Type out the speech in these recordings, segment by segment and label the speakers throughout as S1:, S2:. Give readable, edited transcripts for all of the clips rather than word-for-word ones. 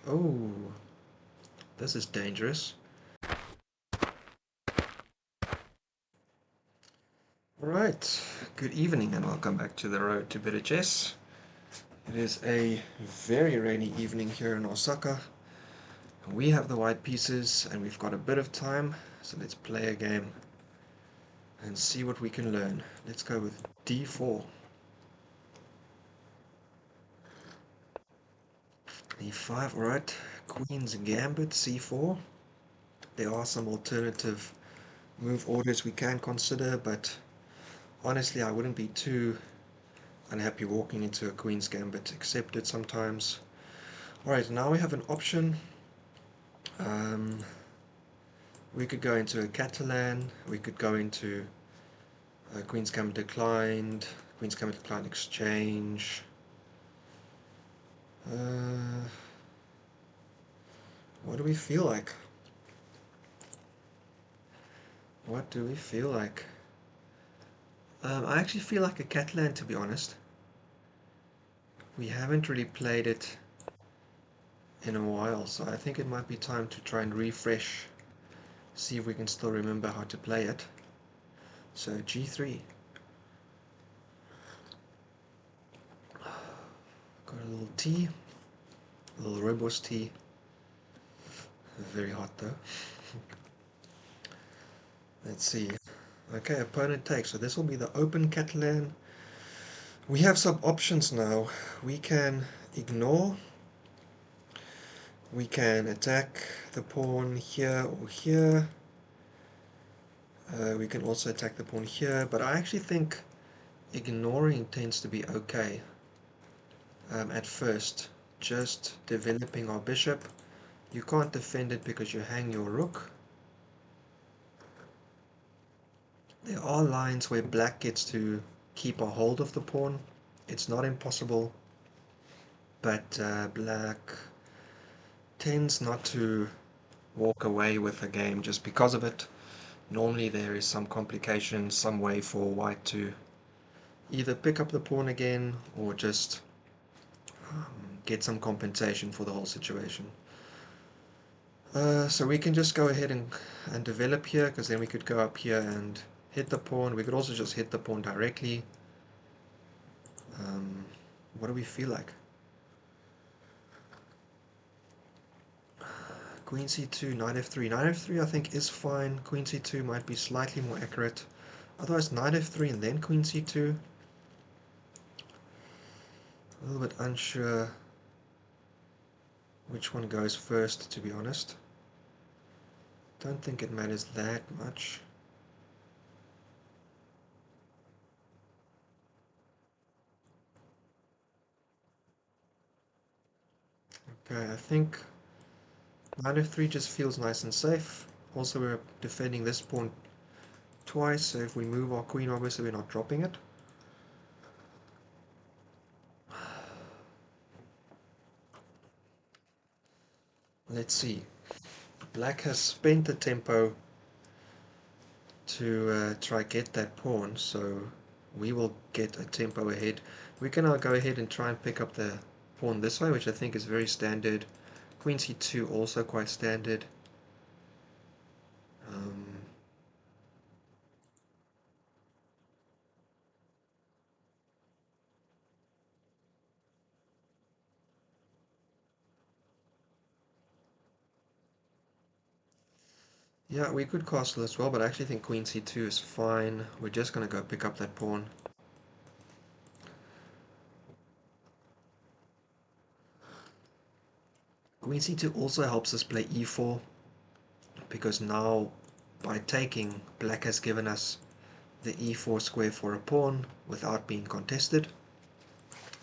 S1: Oh, this is dangerous. Alright, good evening and welcome back to the road to better chess. It is a very rainy evening here in Osaka. We have the white pieces and we've got a bit of time, so let's play a game and see what we can learn. Let's go with d4. e5, alright. Queen's Gambit, c4. There are some alternative move orders we can consider, but honestly I wouldn't be too unhappy walking into a Queen's Gambit. Accept it sometimes. Alright, now we have an option. We could go into a Catalan, we could go into Queen's Gambit declined, Queen's Gambit declined exchange. What do we feel like? What do we feel like? I actually feel like a Catalan, to be honest. We haven't really played it in a while, so I think it might be time to try and refresh, see if we can still remember how to play it. So g3. Got a little tea, a little robust tea. Very hot though. Let's see. Okay, opponent takes. So this will be the Open Catalan. We have some options now. We can ignore. We can attack the pawn here or here. We can also attack the pawn here, but I actually think ignoring tends to be okay at first. Just developing our bishop. You can't defend it because you hang your rook. There are lines where black gets to keep a hold of the pawn. It's not impossible, but black tends not to walk away with a game just because of it. Normally there is some complication, some way for white to either pick up the pawn again or just get some compensation for the whole situation. So we can just go ahead and develop here, because then we could go up here and hit the pawn. We could also just hit the pawn directly. What do we feel like? Queen c2, knight f3. Knight f3 I think is fine. Queen c2 might be slightly more accurate. Otherwise knight f3 and then queen c2. A little bit unsure which one goes first, to be honest. Don't think it matters that much. Okay, I think knight f3 just feels nice and safe. Also, we're defending this pawn twice, so if we move our queen, obviously we're not dropping it. Let's see. Black has spent the tempo to try get that pawn, so we will get a tempo ahead. We can now go ahead and try and pick up the pawn this way, which I think is very standard. Queen c2 also quite standard. Yeah, we could castle as well, but I actually think queen c2 is fine. We're just going to go pick up that pawn. Queen c2 also helps us play e4, because now by taking, black has given us the e4 square for a pawn without being contested,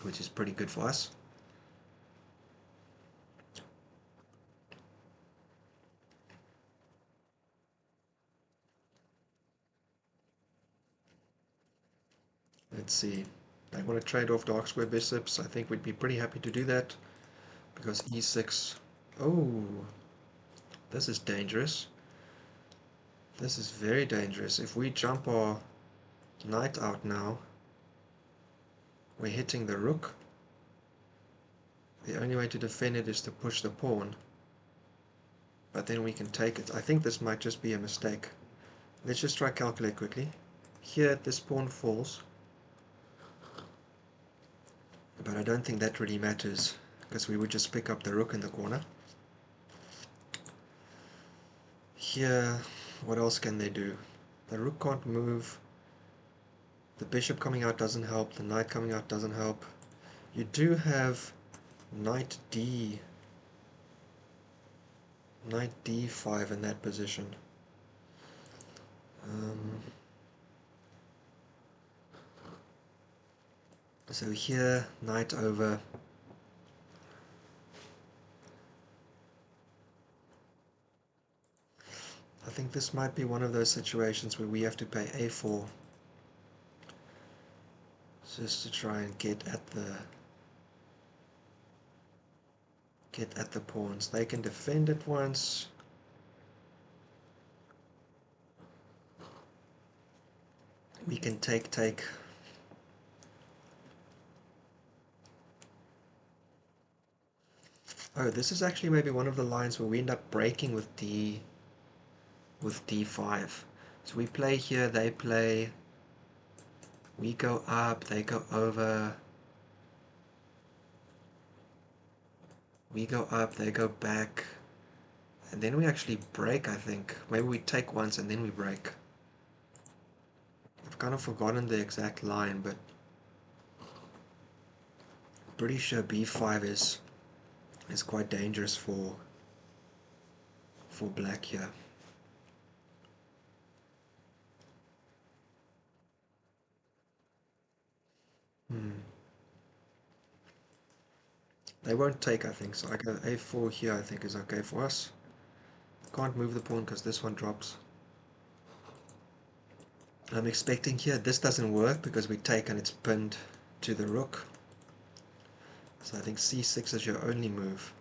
S1: which is pretty good for us. Let's see. They want to trade off dark square bishops. I think we'd be pretty happy to do that, because e6. Oh, this is dangerous. This is very dangerous. If we jump our knight out now, we're hitting the rook. The only way to defend it is to push the pawn, but then we can take it. I think this might just be a mistake. Let's just try calculate quickly. Here this pawn falls, but I don't think that really matters because we would just pick up the rook in the corner. Here, what else can they do? The rook can't move, the bishop coming out doesn't help, the knight coming out doesn't help. You do have knight d5 in that position. So here, knight over. I think this might be one of those situations where we have to pay a4 just to try and get at the pawns. They can defend it once. We can take. Oh, this is actually maybe one of the lines where we end up breaking with d5. So we play here, they play, we go up, they go over, we go up, they go back, and then we actually break, I think. Maybe we take once and then we break. I've kind of forgotten the exact line, but I'm pretty sure b5 is quite dangerous for black here. They won't take, I think, so I go a4 here, I think is okay for us. Can't move the pawn because this one drops. I'm expecting here, this doesn't work because we take and it's pinned to the rook. So I think c6 is your only move.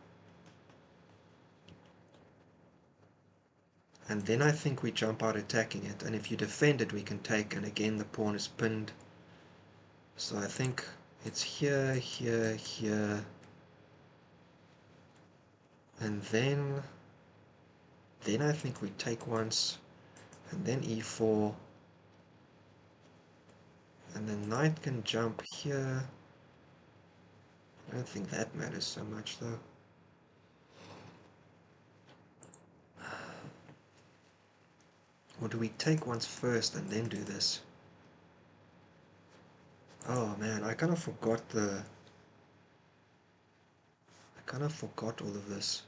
S1: And then I think we jump out attacking it, and if you defend it we can take, and again the pawn is pinned. So I think it's here, here, here, and then I think we take once, and then e4, and then knight can jump here. I don't think that matters so much though. Or do we take once first and then do this? Oh man, I kind of forgot all of this.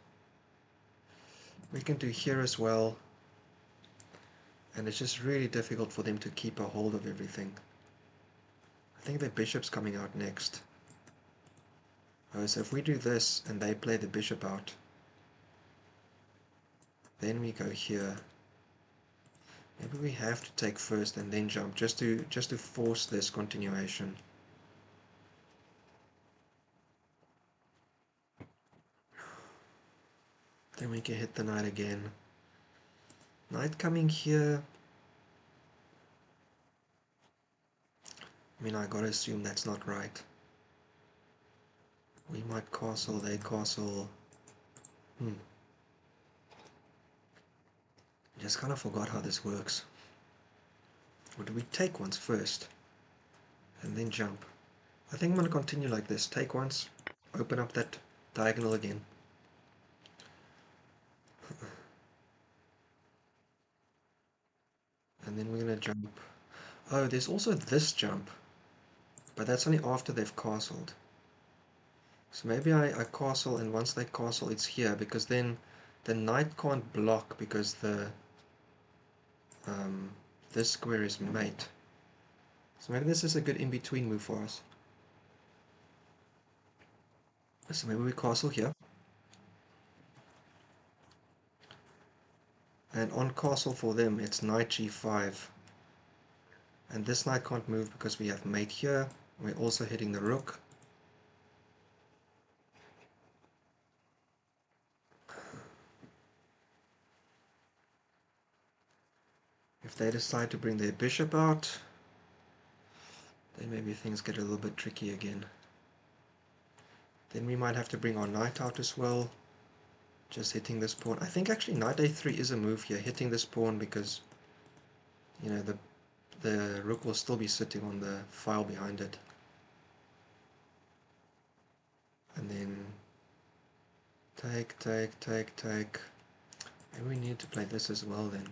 S1: We can do here as well, and it's just really difficult for them to keep a hold of everything. I think the bishop's coming out next. Oh, so if we do this and they play the bishop out, then we go here. Maybe we have to take first and then jump just to force this continuation. Then we can hit the knight again. Knight coming here. I mean, I gotta assume that's not right. We might castle, they castle. Just kind of forgot how this works. Or do we take once first and then jump? I think I'm going to continue like this. Take once, open up that diagonal again. And then we're going to jump. Oh, there's also this jump. But that's only after they've castled. So maybe I castle, and once they castle it's here, because then the knight can't block because this square is mate. So maybe this is a good in-between move for us. So maybe we castle here. And on castle for them it's knight g5. And this knight can't move because we have mate here. We're also hitting the rook. If they decide to bring their bishop out, then maybe things get a little bit tricky again. Then we might have to bring our knight out as well. Just hitting this pawn. I think actually knight a3 is a move here, hitting this pawn, because you know the rook will still be sitting on the file behind it. And then take, take, take, take. Maybe we need to play this as well then.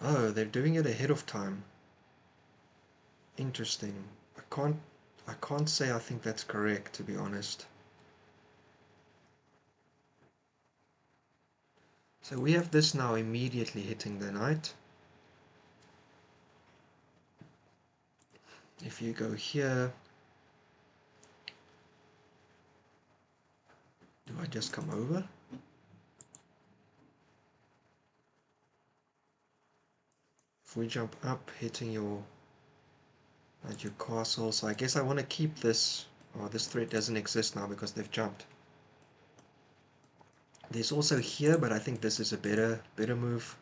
S1: Oh, they're doing it ahead of time. Interesting. I can't say I think that's correct, to be honest. So we have this now immediately hitting the knight. If you go here, do I just come over? If we jump up, hitting at your castle, so I guess I want to keep this. Oh, this threat doesn't exist now because they've jumped. There's also here, but I think this is a better move.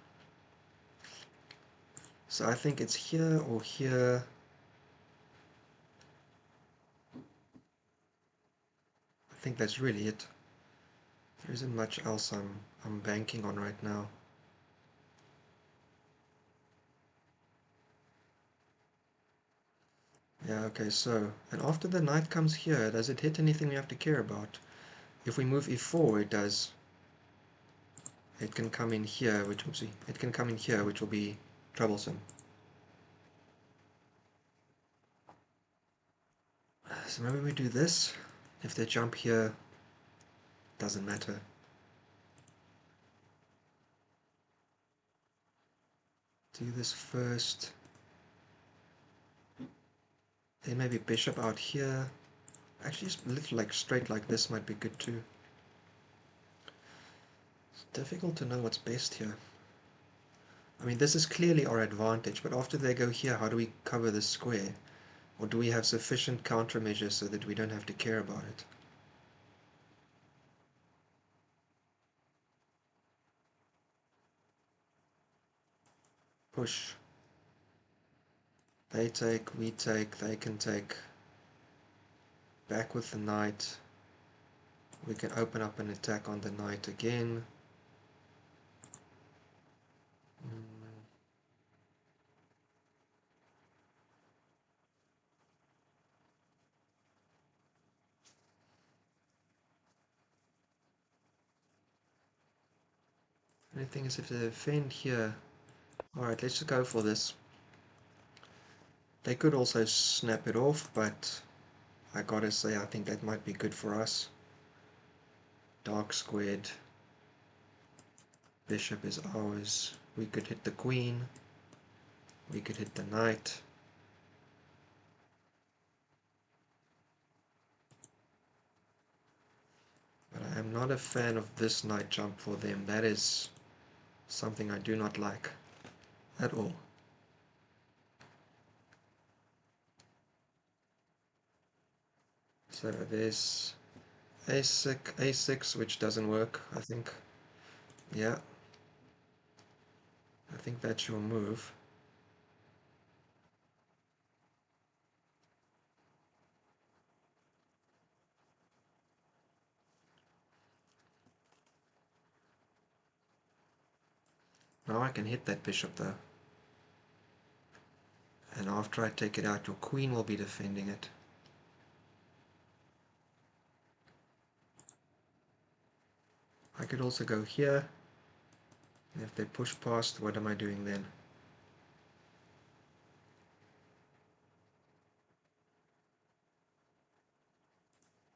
S1: So I think it's here or here. I think that's really it. There isn't much else I'm banking on right now. Yeah, okay, so, and after the knight comes here, does it hit anything we have to care about? If we move e4, it does. It can come in here, which, oopsie, it can come in here, which will be troublesome. So maybe we do this. If they jump here, doesn't matter. Do this first. Then maybe bishop out here. Actually, just a little like straight like this might be good too. It's difficult to know what's best here. I mean, this is clearly our advantage, but after they go here, how do we cover this square? Or do we have sufficient countermeasures so that we don't have to care about it? Push. They take, we take, they can take. Back with the knight. We can open up an attack on the knight again. The only thing is if they defend here. Alright, let's just go for this. They could also snap it off, but I gotta say I think that might be good for us. Dark squared. Bishop is ours. We could hit the queen. We could hit the knight. But I am not a fan of this knight jump for them. That is something I do not like at all. So there's a6, which doesn't work, I think. Yeah. I think that's your move. Now I can hit that bishop though. And after I take it out, your queen will be defending it. I could also go here. And if they push past, what am I doing then?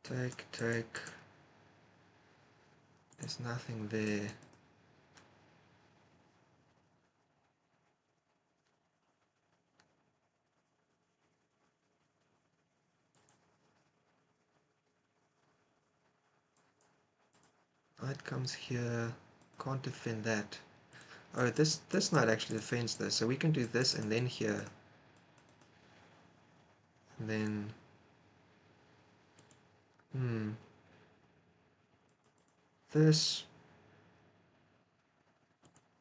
S1: Take, take. There's nothing there. Knight comes here. Can't defend that. Oh, this knight actually defends this. So we can do this and then here. And then... This...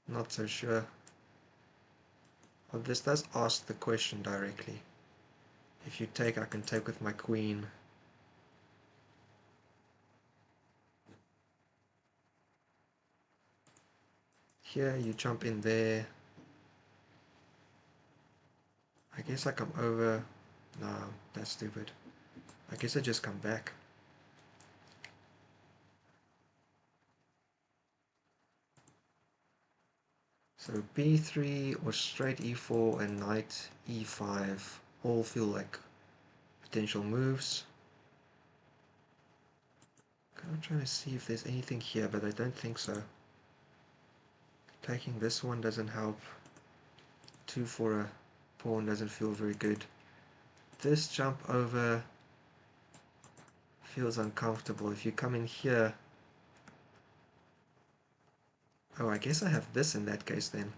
S1: Not so sure. Oh, this does ask the question directly. If you take, I can take with my queen. Here, you jump in there. I guess I come over. No, that's stupid. I guess I just come back. So b3 or straight e4 and knight e5 all feel like potential moves. I'm trying to see if there's anything here, but I don't think so. Taking this one doesn't help. 2 for a pawn doesn't feel very good. This jump over feels uncomfortable. If you come in here... Oh, I guess I have this in that case then.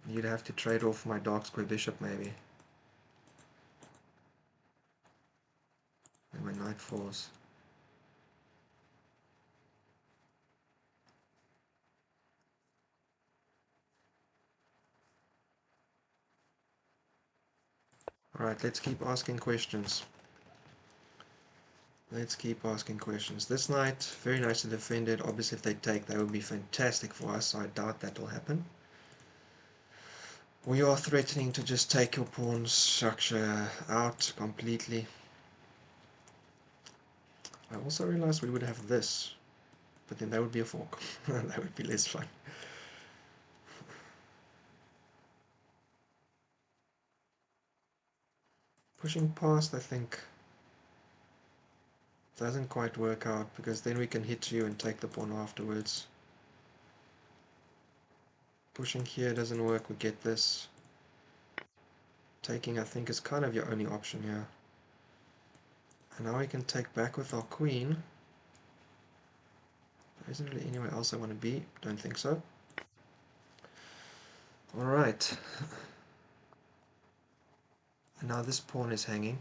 S1: You'd have to trade off my dark square bishop maybe. And my knight falls. Alright, let's keep asking questions. Let's keep asking questions. This knight, very nicely defended. Obviously, if they take, that would be fantastic for us. I doubt that will happen. We are threatening to just take your pawn structure out completely. I also realized we would have this, but then that would be a fork. That would be less fun. Pushing past, I think, doesn't quite work out, because then we can hit you and take the pawn afterwards. Pushing here doesn't work, we get this. Taking, I think, is kind of your only option here. And now we can take back with our queen. There isn't really anywhere else I want to be. Don't think so. Alright. And now this pawn is hanging.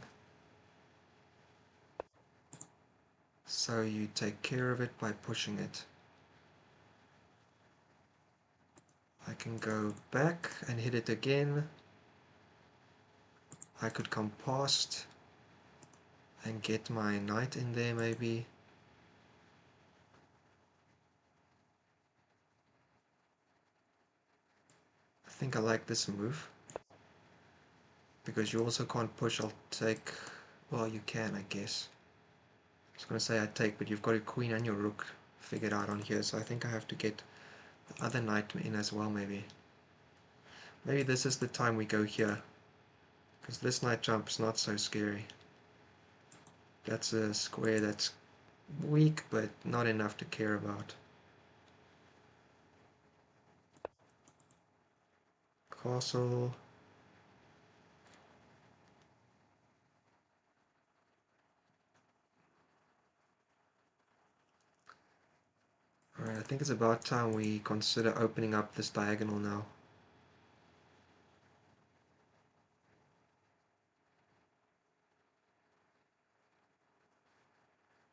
S1: So you take care of it by pushing it. I can go back and hit it again. I could come past and get my knight in there maybe. I think I like this move. Because you also can't push. I'll take... Well, you can, I guess. I was going to say I take, but you've got a queen and your rook figured out on here. So I think I have to get the other knight in as well maybe. Maybe this is the time we go here. Because this knight jump is not so scary. That's a square that's weak, but not enough to care about. Castle. Alright, I think it's about time we consider opening up this diagonal now.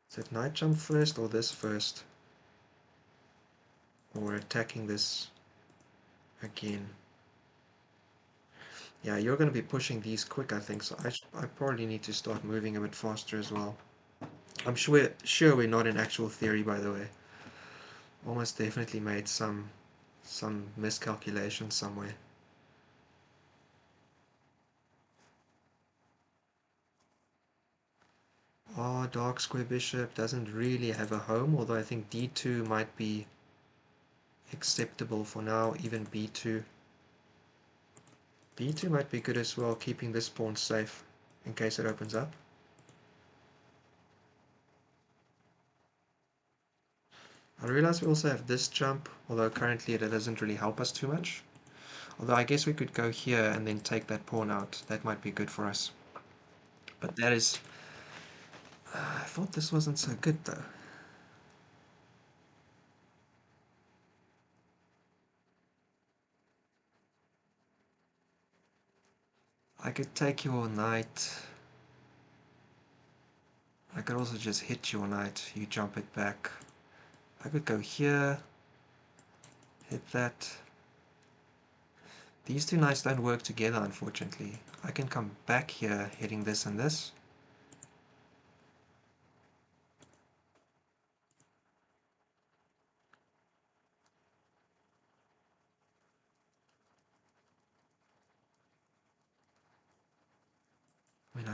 S1: Is it knight jump first or this first? Or attacking this again? Yeah, you're going to be pushing these quick, I think, so I probably need to start moving a bit faster as well. I'm sure we're not in actual theory, by the way. Almost definitely made some miscalculation somewhere. Oh, dark square bishop doesn't really have a home, although I think d2 might be acceptable for now, even b2. b2 might be good as well, keeping this pawn safe in case it opens up. I realize we also have this jump, although currently it doesn't really help us too much. Although I guess we could go here and then take that pawn out. That might be good for us. But that is... I thought this wasn't so good though. I could take your knight. I could also just hit your knight. You jump it back. I could go here. Hit that. These two knights don't work together, unfortunately. I can come back here, hitting this and this.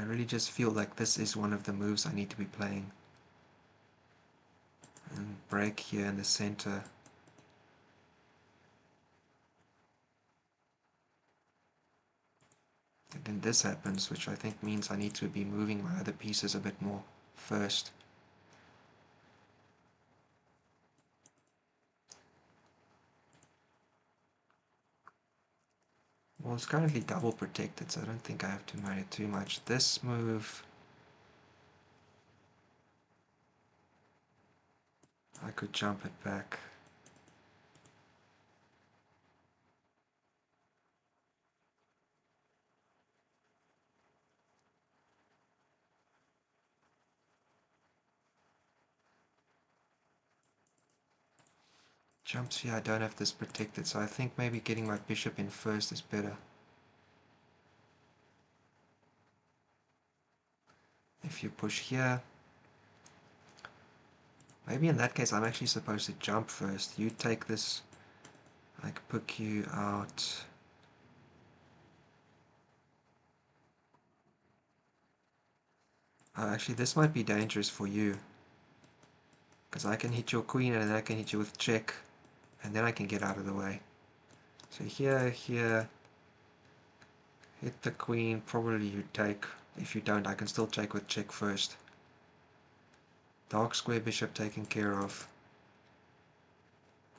S1: really just feel like this is one of the moves I need to be playing. And break here in the center. And then this happens, which I think means I need to be moving my other pieces a bit more first. Well, it's currently double protected, so I don't think I have to mind it too much. This move, I could jump it back. Jumps here, I don't have this protected, so I think maybe getting my bishop in first is better. If you push here, maybe in that case I'm actually supposed to jump first. You take this, I could put you out. Actually, this might be dangerous for you, because I can hit your queen and then I can hit you with check, and then I can get out of the way. So here, hit the queen, probably you take. If you don't, I can still take with check first. Dark square bishop taken care of.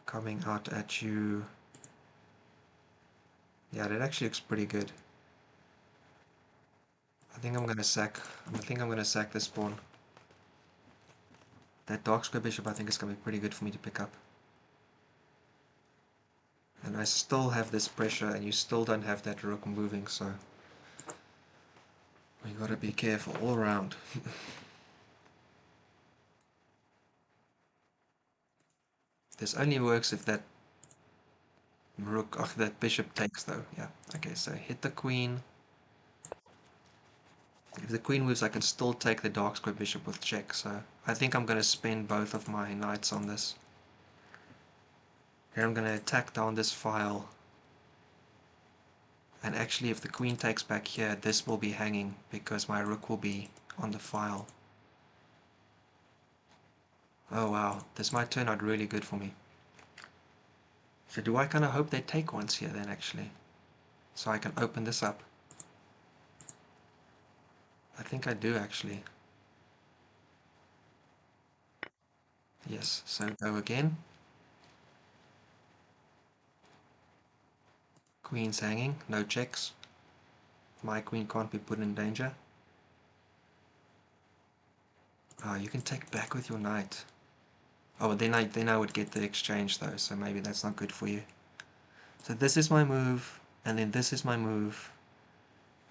S1: Coming out at you. Yeah, that actually looks pretty good. I think I'm gonna sack this pawn. That dark square bishop I think is gonna be pretty good for me to pick up. And I still have this pressure and you still don't have that rook moving, so we gotta be careful all around. This only works if that rook, oh, that bishop takes though. Yeah, okay, so hit the queen. If the queen moves, I can still take the dark square bishop with check, so I think I'm going to spend both of my knights on this. Here I'm going to attack down this file. And actually, if the queen takes back here, this will be hanging, because my rook will be on the file. Oh wow, this might turn out really good for me. So do I kind of hope they take once here then, actually? So I can open this up. I think I do, actually. Yes, so go again. Queen's hanging, no checks. My queen can't be put in danger. You can take back with your knight. Oh, then I would get the exchange though, so maybe that's not good for you. So this is my move, and then this is my move,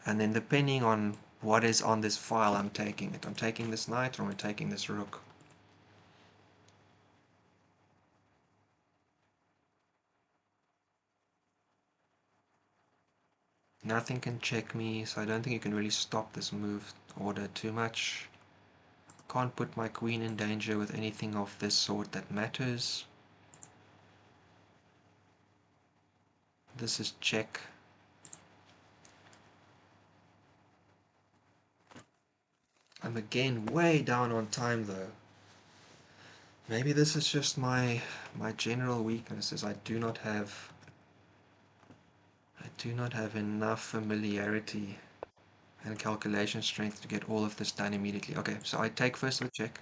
S1: and then depending on what is on this file, I'm taking it. I'm taking this knight or I'm taking this rook. Nothing can check me, so I don't think you can really stop this move order too much. Can't put my queen in danger with anything of this sort that matters. This is check. I'm again way down on time though. Maybe this is just my general weakness, is I do not have enough familiarity and calculation strength to get all of this done immediately. Okay, so I take first with check.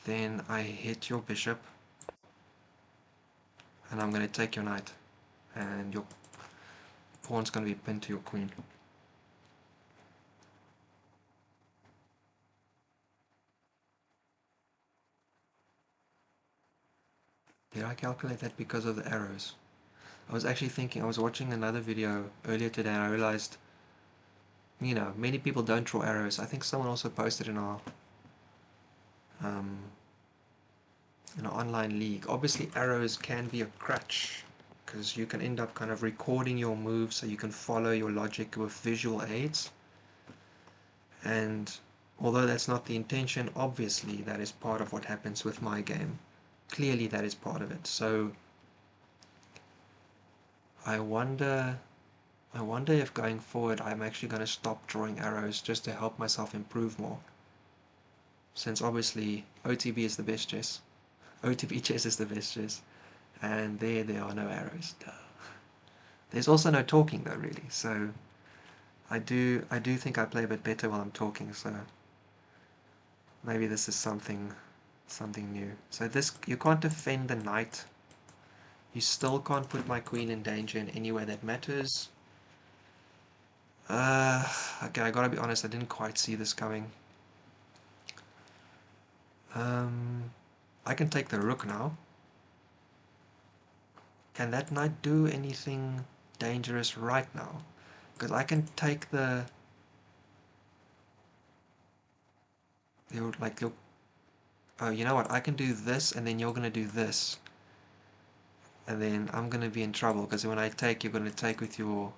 S1: Then I hit your bishop. And I'm going to take your knight. And your pawn's going to be pinned to your queen. Did I calculate that because of the arrows? I was actually thinking, I was watching another video earlier today and I realized, many people don't draw arrows. I think someone also posted um, in our online league. Obviously arrows can be a crutch because you can end up kind of recording your moves so you can follow your logic with visual aids. And although that's not the intention, obviously that is part of what happens with my game. Clearly that is part of it. So I wonder I wonder if going forward I'm actually going to stop drawing arrows just to help myself improve more. Since obviously OTB is the best chess. OTB chess is the best chess. And there are no arrows. Duh. There's also no talking though, really. So I do think I play a bit better while I'm talking. So maybe this is something new. So this, you can't defend the knight. You still can't put my queen in danger in any way that matters. Okay, I gotta be honest, I didn't quite see this coming. I can take the rook now. Can that knight do anything dangerous right now? Because I can take the... Oh, you know what? I can do this, and then you're going to do this. And then I'm going to be in trouble, because when I take, you're going to take with your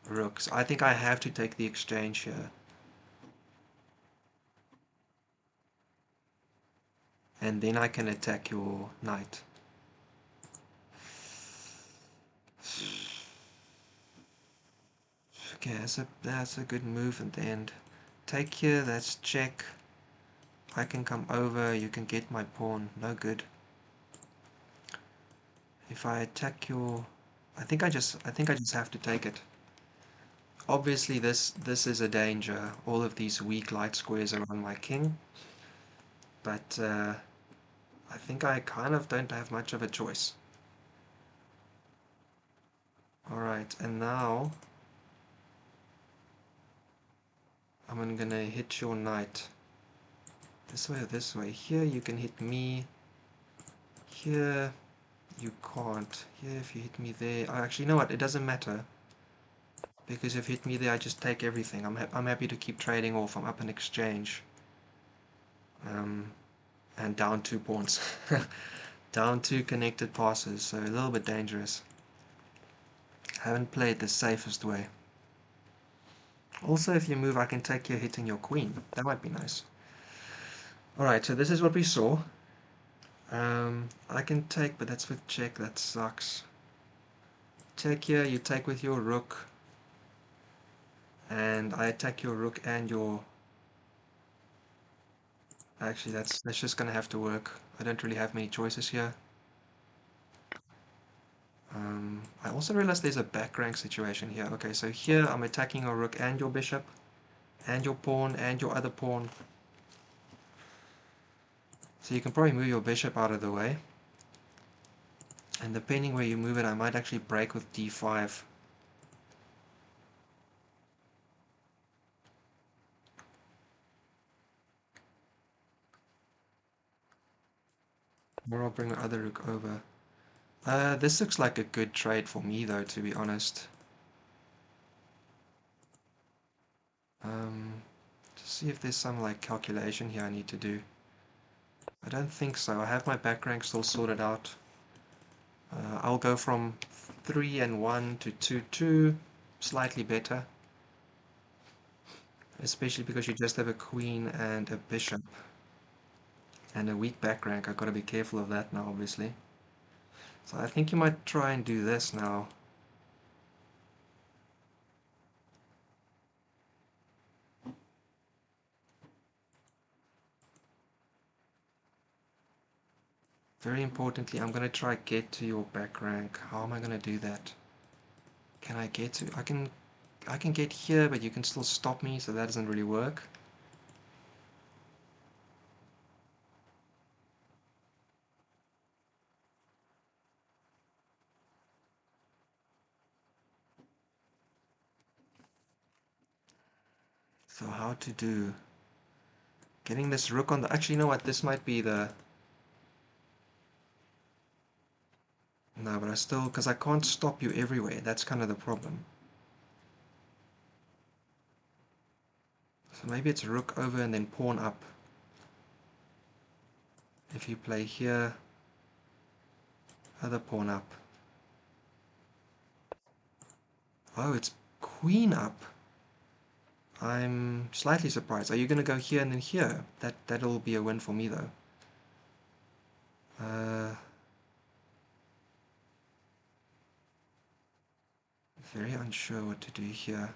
S1: rooks. I think I have to take the exchange here. And then I can attack your knight. Okay, that's a good move at the end. Take here, that's check. I can come over, you can get my pawn. No good. If I attack your... I think I just have to take it. Obviously this is a danger. All of these weak light squares are on my king. But I think I kind of don't have much of a choice. Alright, and now I'm gonna hit your knight. This way or this way. Here you can hit me. Here you can't. Here if you hit me there... Oh, actually, you know what? It doesn't matter. Because if you hit me there, I just take everything. I'm happy to keep trading off. I'm up in exchange. And down 2 pawns. Down 2 connected passes, so a little bit dangerous. I haven't played the safest way. Also, if you move, I can take you hitting your queen. That might be nice. Alright, so this is what we saw. I can take, but that's with check. That sucks. Take here, you take with your rook. And I attack your rook and your... Actually, that's just gonna have to work. I don't really have many choices here. I also realized there's a back rank situation here. Okay, so here I'm attacking your rook and your bishop, and your pawn, and your other pawn. So you can probably move your bishop out of the way. And depending where you move it, I might actually break with d5. Or I'll bring my other rook over. This looks like a good trade for me though, to be honest. To see if there's some like calculation here I need to do. I don't think so. I have my back rank still sorted out. I'll go from 3 and 1 to 2, 2. Slightly better. Especially because you just have a queen and a bishop. And a weak back rank. I've got to be careful of that now, obviously. So I think you might try and do this now. Very importantly, I'm going to try get to your back rank. How am I going to do that? Can I get to... I can get here, but you can still stop me, so that doesn't really work. So how to do... Getting this rook on the... Actually, you know what? This might be the... No, but I still... Because I can't stop you everywhere. That's kind of the problem. So maybe it's rook over and then pawn up. If you play here, other pawn up. Oh, it's queen up. I'm slightly surprised. Are you going to go here and then here? That'll be a win for me though. Very unsure what to do here.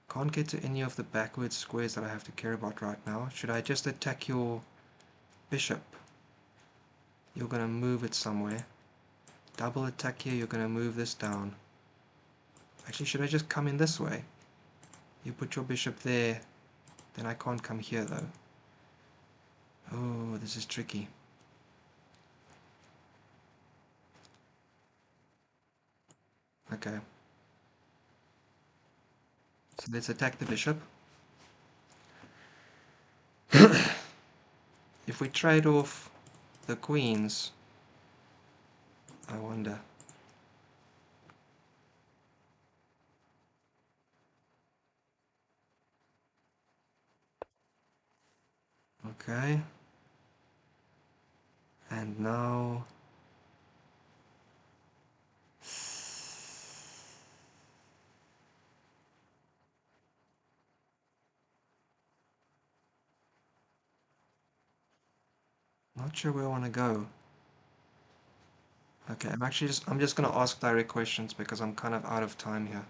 S1: Can't get to any of the backward squares that I have to care about right now. Should I just attack your bishop? You're gonna move it somewhere. Double attack here, you're gonna move this down. Actually, should I just come in this way? You put your bishop there, then I can't come here though. Oh, this is tricky. Okay. So let's attack the bishop. If we trade off the queens, I wonder. Okay. And now... Not sure where I want to go. Okay, I'm just gonna ask direct questions because I'm kind of out of time here.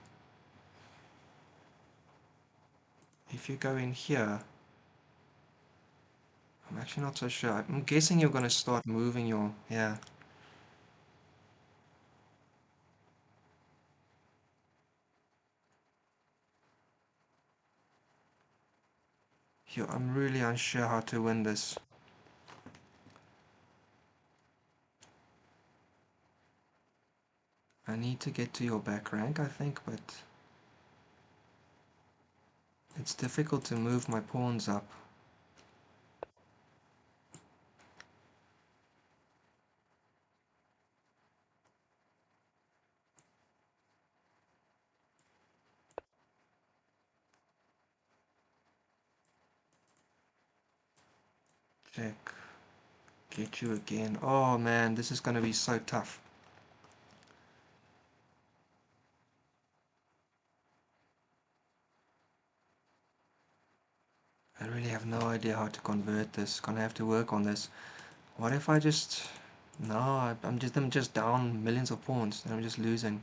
S1: If you go in here, I'm actually not so sure. I'm guessing you're gonna start moving your... Yeah. Here, I'm really unsure how to win this. I need to get to your back rank, I think, but... It's difficult to move my pawns up. Check. Get you again. Oh man, this is gonna be so tough. I really have no idea how to convert this. Gonna have to work on this. What if I just... No, I'm just down millions of pawns and I'm just losing.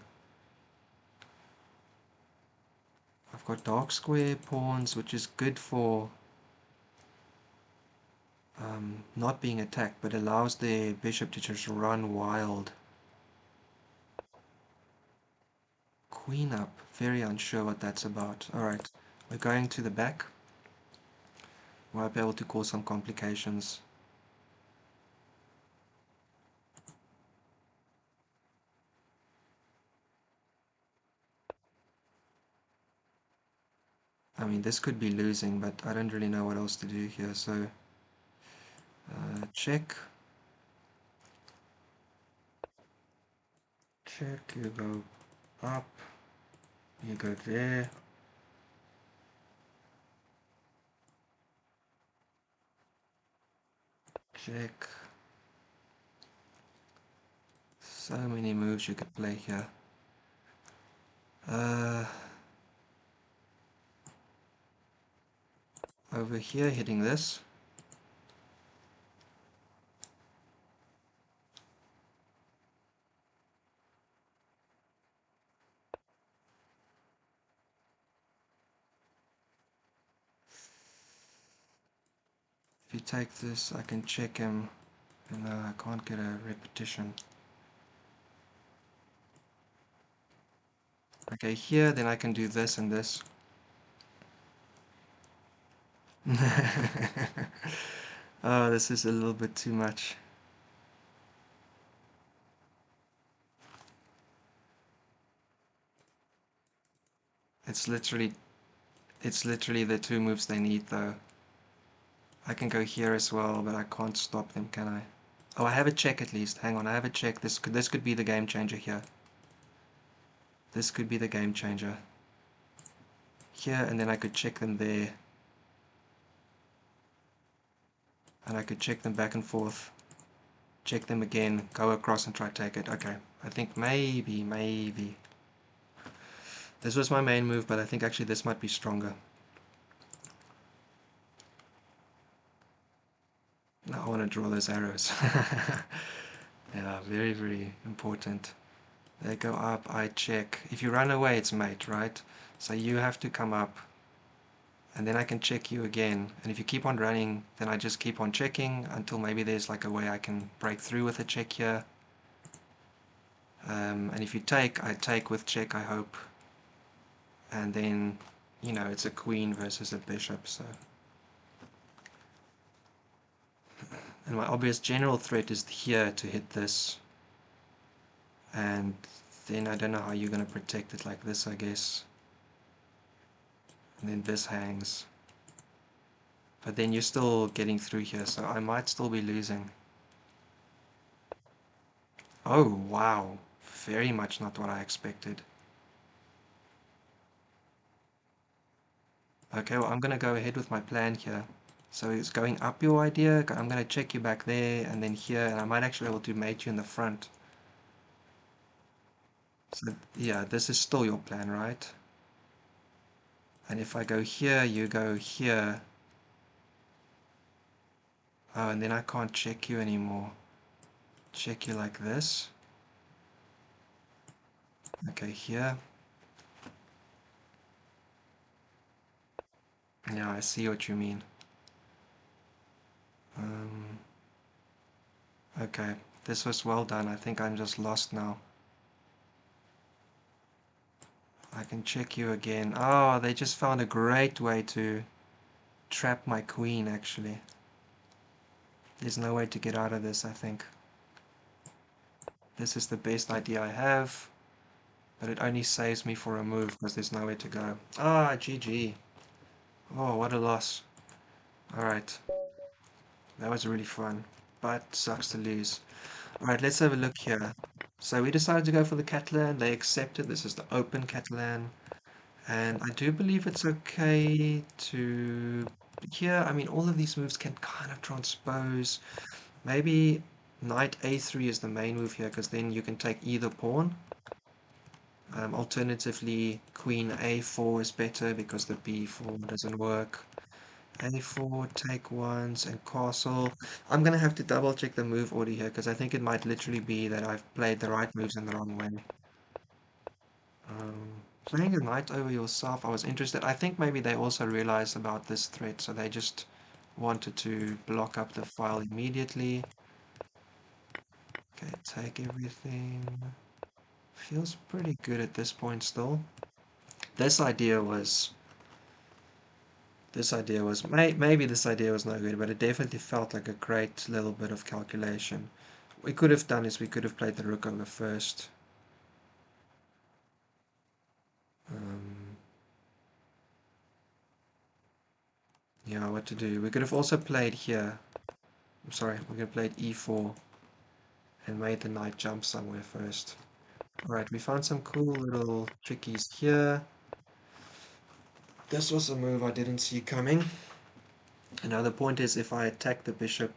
S1: I've got dark square pawns, which is good for not being attacked, but allows the bishop to just run wild. Queen up. Very unsure what that's about. Alright, we're going to the back. Might be able to cause some complications. I mean, this could be losing, but I don't really know what else to do here, so... check. Check, you go up. You go there. Check. So many moves you could play here. Over here, hitting this. If you take this, I can check him. And I can't get a repetition. Okay, here, then I can do this and this. Oh, this is a little bit too much. It's literally the two moves they need though. I can go here as well, but I can't stop them, can I? Oh, I have a check at least. Hang on, I have a check. This could be the game changer here. This could be the game changer. Here, and then I could check them there. And I could check them back and forth. Check them again, go across and try to take it. Okay, I think maybe. This was my main move, but I think actually this might be stronger. Now I want to draw those arrows. Yeah, very important. They go up, I check. If you run away, it's mate, right? So you have to come up, and then I can check you again. And if you keep on running, then I just keep on checking until maybe there's like a way I can break through with a check here. And if you take, I take with check, I hope. And then, it's a queen versus a bishop, so. And my obvious general threat is here to hit this. And then I don't know how you're going to protect it like this, I guess. And then this hangs. But then you're still getting through here, so I might still be losing. Oh, wow. Very much not what I expected. Okay, well, I'm going to go ahead with my plan here. So it's going up your idea. I'm going to check you back there and then here, and I might actually be able to mate you in the front. So yeah, this is still your plan, right? And if I go here, you go here. Oh, and then I can't check you anymore. Check you like this. Okay, here. Yeah, I see what you mean. Um, okay, this was well done. I think I'm just lost now. I can check you again. Oh, they just found a great way to trap my queen, actually. There's no way to get out of this, I think. This is the best idea I have, but it only saves me for a move because there's nowhere to go. Ah, GG. Oh, what a loss. Alright, that was really fun, but sucks to lose. Alright, let's have a look here. So we decided to go for the Catalan. They accepted. This is the Open Catalan. And I do believe it's okay to... Here, I mean, all of these moves can kind of transpose. Maybe knight a3 is the main move here, because then you can take either pawn. Alternatively, queen a4 is better because the b4 doesn't work. A4, take ones, and castle. I'm going to have to double check the move order here, because I think it might literally be that I've played the right moves in the wrong way. Playing a knight over yourself, I was interested. I think maybe they also realized about this threat, so they just wanted to block up the file immediately. Okay, take everything. Feels pretty good at this point still. This idea was... maybe this idea was no good, but it definitely felt like a great little bit of calculation. What we could have done is we could have played the rook over first. Um, yeah, what to do? We could have also played here. I'm sorry, we could have played e4 and made the knight jump somewhere first. Alright, we found some cool little trickies here. This was a move I didn't see coming. And now the point is, if I attack the bishop,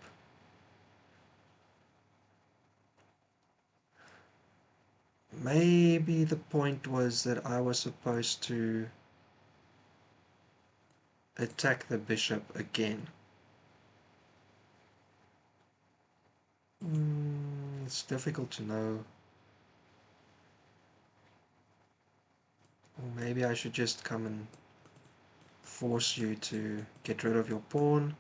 S1: maybe the point was that I was supposed to attack the bishop again. It's difficult to know. Or maybe I should just come and force you to get rid of your pawn.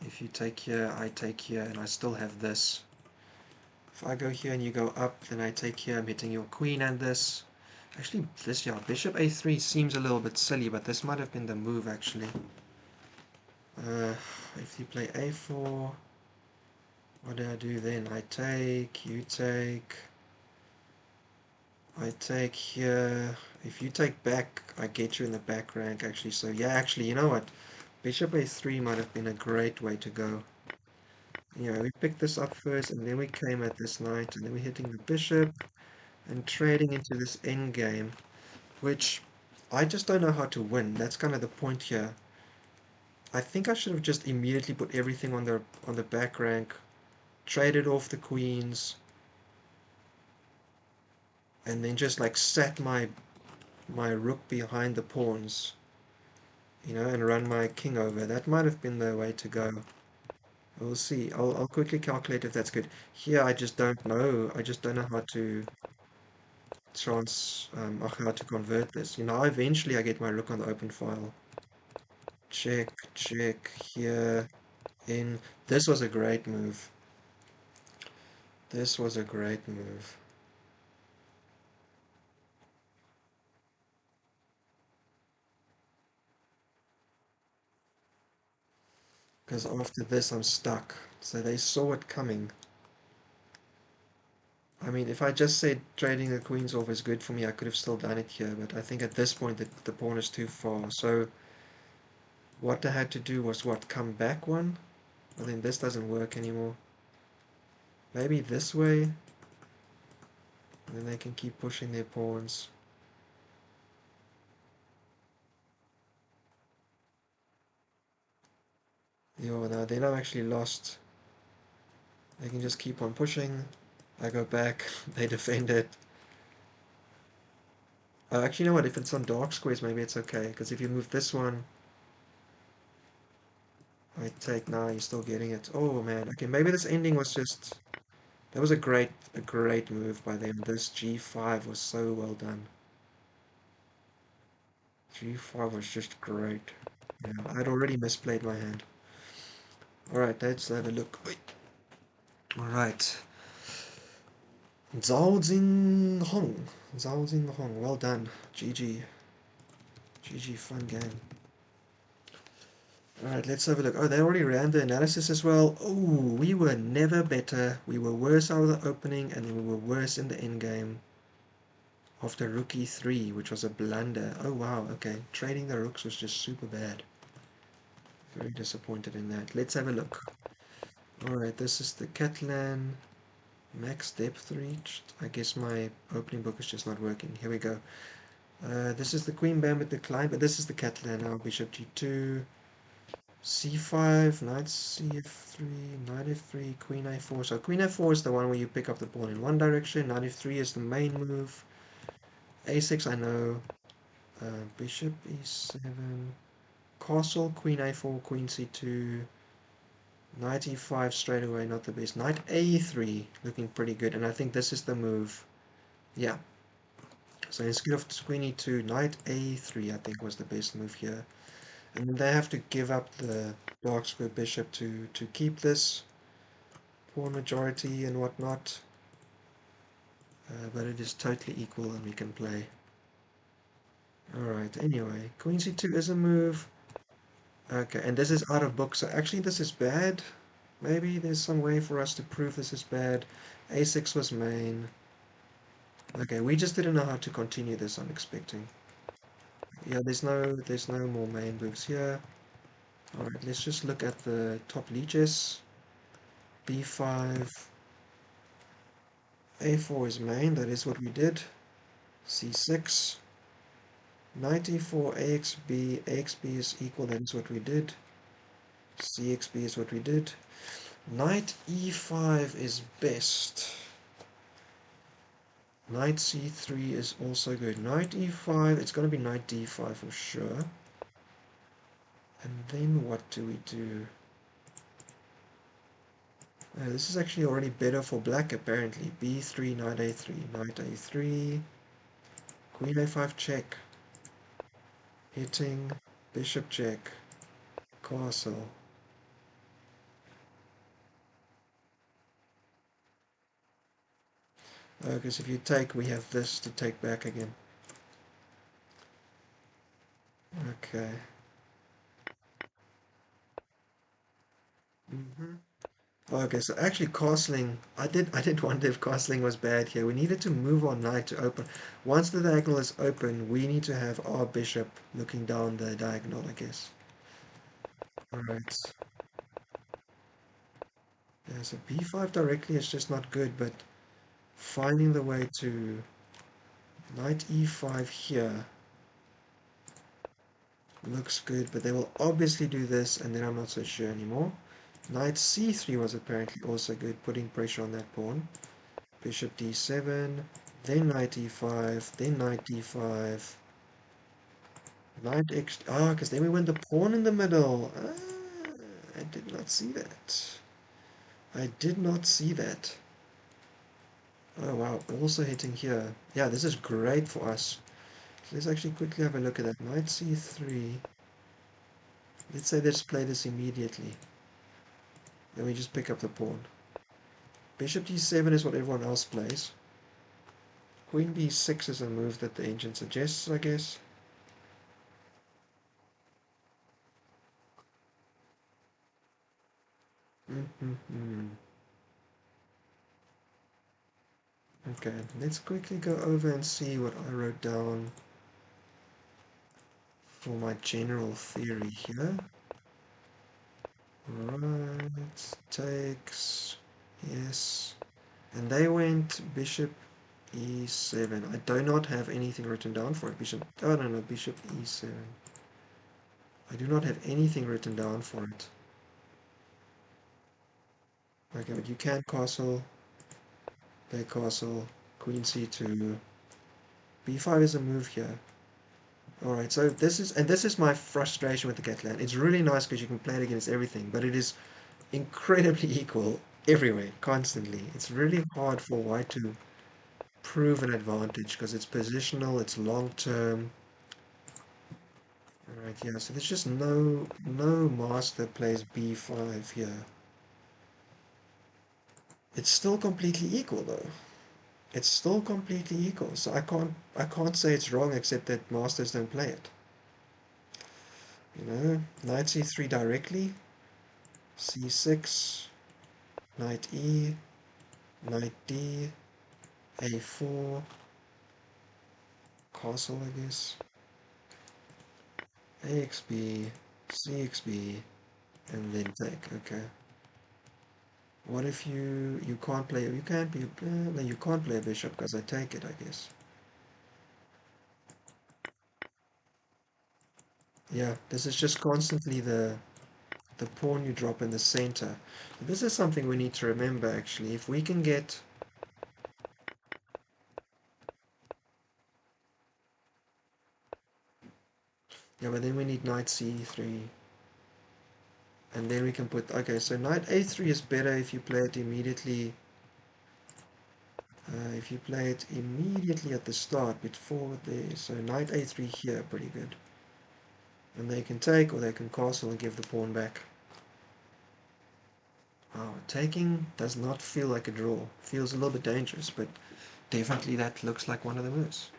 S1: If you take here, I take here, and I still have this. If I go here and you go up, then I take here, I'm hitting your queen and this. Actually, this, yeah, bishop a3 seems a little bit silly, but this might have been the move, actually. If you play a4, what do I do then? I take, you take, I take here. If you take back, I get you in the back rank, actually. So, yeah, actually, you know what? Bishop a3 might have been a great way to go. Yeah, we picked this up first, and then we came at this knight, and then we're hitting the bishop, and trading into this endgame, which I just don't know how to win. That's kind of the point here. I think I should have just immediately put everything on the back rank, traded off the queens, and then just like sat my rook behind the pawns, and run my king over. That might have been the way to go. We'll see. I'll quickly calculate if that's good. Here, I just don't know. I just don't know how to. chance of how to convert this. You know, eventually I get my rook on the open file. Check, check, here, in. This was a great move. This was a great move. Because after this I'm stuck. So they saw it coming. I mean, if I just said trading the queens off is good for me, I could have still done it here. But I think at this point the pawn is too far. So what I had to do was what? Come back one? Well, then this doesn't work anymore. Maybe this way? And then they can keep pushing their pawns. Yo, now then I'm actually lost. They can just keep on pushing. I go back. They defend it. Actually, you know what? If it's on dark squares, maybe it's okay. Because if you move this one, I take now. You're still getting it. Oh man. Okay, maybe this ending was just. That was a great move by them. This G5 was so well done. G5 was just great. Yeah, I'd already misplayed my hand. All right, let's have a look. Wait. All right. Zhao Jinghong. Zhao Jinghong. Well done. GG. GG. Fun game. Alright, let's have a look. Oh, they already ran the analysis as well. Oh, we were never better. We were worse out of the opening, and we were worse in the endgame after rook e3, which was a blunder. Oh, wow, okay. Trading the rooks was just super bad. Very disappointed in that. Let's have a look. Alright, this is the Catalan. Max depth reached. I guess my opening book is just not working. Here we go. This is the Queen Gambit decline, but this is the Catalan now. Bishop g2. c5, knight cf3, knight f3, queen a4. So queen a4 is the one where you pick up the pawn in one direction. Knight f3 is the main move. a6 I know. Bishop e7, castle, queen a4, queen c2, knight e5 straight away, not the best. Knight a3 looking pretty good, and I think this is the move. Yeah. So instead of queen e2, knight a3 I think was the best move here. And they have to give up the dark square bishop to keep this pawn majority and whatnot. But it is totally equal and we can play. Alright, anyway, queen c2 is a move. Okay, and this is out of book, so actually this is bad. Maybe there's some way for us to prove this is bad. a6 was main. Okay, we just didn't know how to continue this, I'm expecting. Yeah, there's no more main moves here. Alright, let's just look at the top leeches. b5, a4 is main, that is what we did. c6, knight e4, axb, axb is equal, that is what we did. cxb is what we did. Knight e5 is best. Knight c3 is also good. Knight e5, it's going to be knight d5 for sure. And then what do we do? This is actually already better for black apparently. b3, knight a3, knight a3, queen a5 check, hitting, bishop check, castle. Because if you take, we have this to take back again. Okay. Okay, so actually castling, I did wonder if castling was bad here. We needed to move our knight to open. Once the diagonal is open, we need to have our bishop looking down the diagonal, I guess. Alright. Yeah, so b5 directly is just not good, but finding the way to knight e5 here looks good, but they will obviously do this, and then I'm not so sure anymore. Knight c3 was apparently also good, putting pressure on that pawn. Bishop d7, then knight e5, then knight d5, knight x. Ah, because then we went the pawn in the middle. Ah, I did not see that. I did not see that. Oh wow, also hitting here. Yeah, this is great for us. Let's actually quickly have a look at that. Knight c3. Let's say let's play this immediately. Then we just pick up the pawn. Bishop d7 is what everyone else plays. Queen b6 is a move that the ancient suggests, I guess. Mm-hmm. Okay, let's quickly go over and see what I wrote down for my general theory here. Right, takes, yes. And they went bishop e7. I do not have anything written down for it. Bishop, oh no, no, bishop e7. I do not have anything written down for it. Okay, but you can castle, play castle, queen c2. b5 is a move here. Alright, so this is my frustration with the Catalan. It's really nice because you can play it against everything, but it is incredibly equal everywhere, constantly. It's really hard for white to prove an advantage because it's positional, it's long term. Alright, yeah, so there's just no master plays b5 here. It's still completely equal though. It's still completely equal, so I can't say it's wrong except that masters don't play it. You know, knight c3 directly, c6, knight e, knight d, a4, castle I guess, axb, cxb, and then take. Okay. What if you can't play? You can't be. No, you can't play a bishop because I take it. I guess. Yeah. This is just constantly the pawn you drop in the center. This is something we need to remember actually. If we can get. Yeah, but then we need knight c3. And then we can put. Okay, so knight a3 is better if you play it immediately. If you play it immediately at the start before there. So knight a3 here, pretty good. And they can take or they can castle and give the pawn back. Taking does not feel like a draw. Feels a little bit dangerous, but definitely that looks like one of the moves.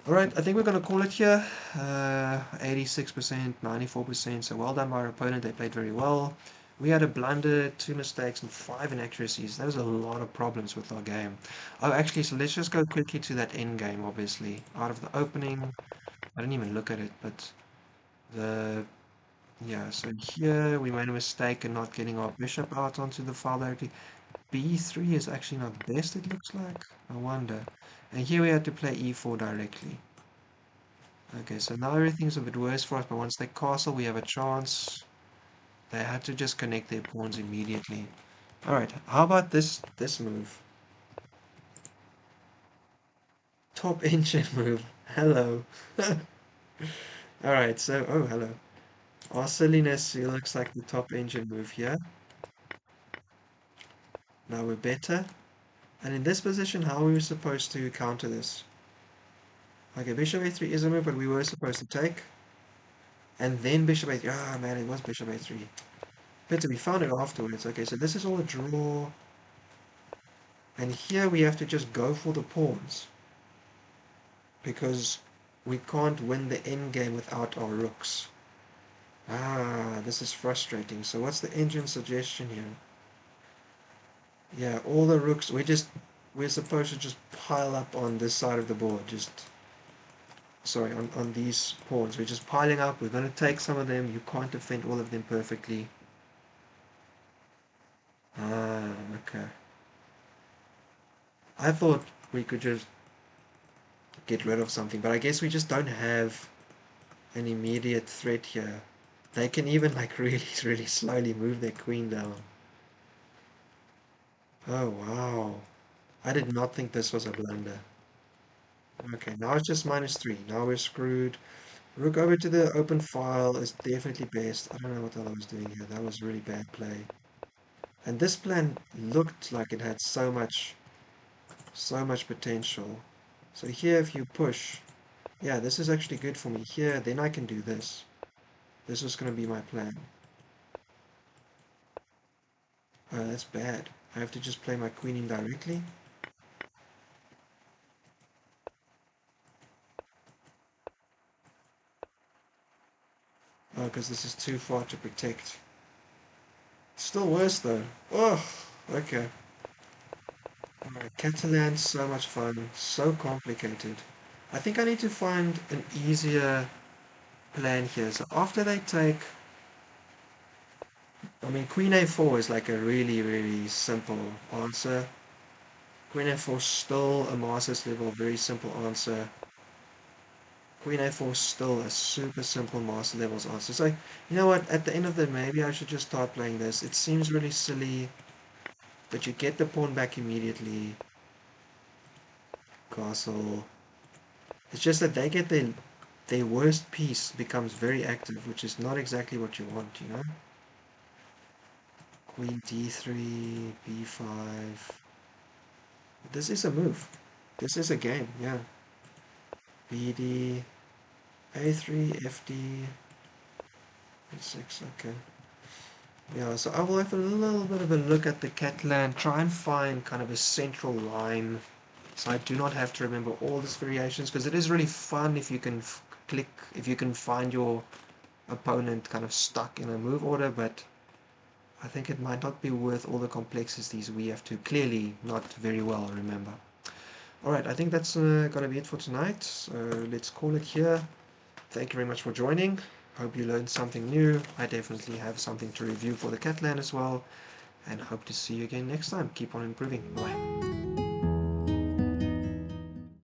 S1: Alright, I think we're going to call it here. 86%, 94%, so well done by our opponent. They played very well. We had a blunder, 2 mistakes, and 5 inaccuracies. That was a lot of problems with our game. Oh, actually, so let's just go quickly to that end game, obviously. Out of the opening, I didn't even look at it, but the yeah, so here we made a mistake in not getting our bishop out onto the file directly. B3 is actually not best, it looks like. I wonder. And here we had to play E4 directly. Okay, so now everything's a bit worse for us, but once they castle, we have a chance. They had to just connect their pawns immediately. Alright, how about this move? Top engine move. Hello. Alright, so, oh, hello. Our silliness, it looks like the top engine move here. Now we're better. And in this position, how are we supposed to counter this? Okay, bishop a3 is a move, but we were supposed to take. And then bishop a3. Ah, man, it was bishop a3. Better, we found it afterwards. Okay, so this is all a draw. And here we have to just go for the pawns. Because we can't win the endgame without our rooks. Ah, this is frustrating. So what's the engine suggestion here? Yeah, all the rooks, we're supposed to just pile up on this side of the board. Just, sorry, on these pawns. We're just piling up. We're going to take some of them. You can't defend all of them perfectly. Ah, okay. I thought we could just get rid of something, but I guess we just don't have an immediate threat here. They can even like really, really slowly move their queen down. Oh, wow. I did not think this was a blunder. Okay, now it's just -3. Now we're screwed. Rook over to the open file is definitely best. I don't know what the hell I was doing here. That was really bad play. And this plan looked like it had So much potential. So here if you push, yeah, this is actually good for me here, then I can do this. This is going to be my plan. Oh, that's bad. I have to just play my queen in directly. Oh, because this is too far to protect. Still worse though. Oh, okay. Alright, Catalan's so much fun. So complicated. I think I need to find an easier plan here. So after they take... I mean, Queen A4 is like a really, really simple answer. Queen A4 still a master's level, very simple answer. Queen A4 still a super simple master levels answer. So, you know what, at the end of the day, maybe I should just start playing this. It seems really silly, but you get the pawn back immediately. Castle. It's just that they get their worst piece becomes very active, which is not exactly what you want, you know? Queen D3, B5. This is a move. This is a game, yeah. BD, A3, FD, E6, okay. Yeah, so I will have a little bit of a look at the Catalan, try and find kind of a central line, so I do not have to remember all these variations, because it is really fun if you can if you can find your opponent kind of stuck in a move order, but I think it might not be worth all the complexities we have to clearly not very well remember. Alright, I think that's going to be it for tonight, so let's call it here. Thank you very much for joining. Hope you learned something new. I definitely have something to review for the Catalan as well, and hope to see you again next time. Keep on improving. Bye.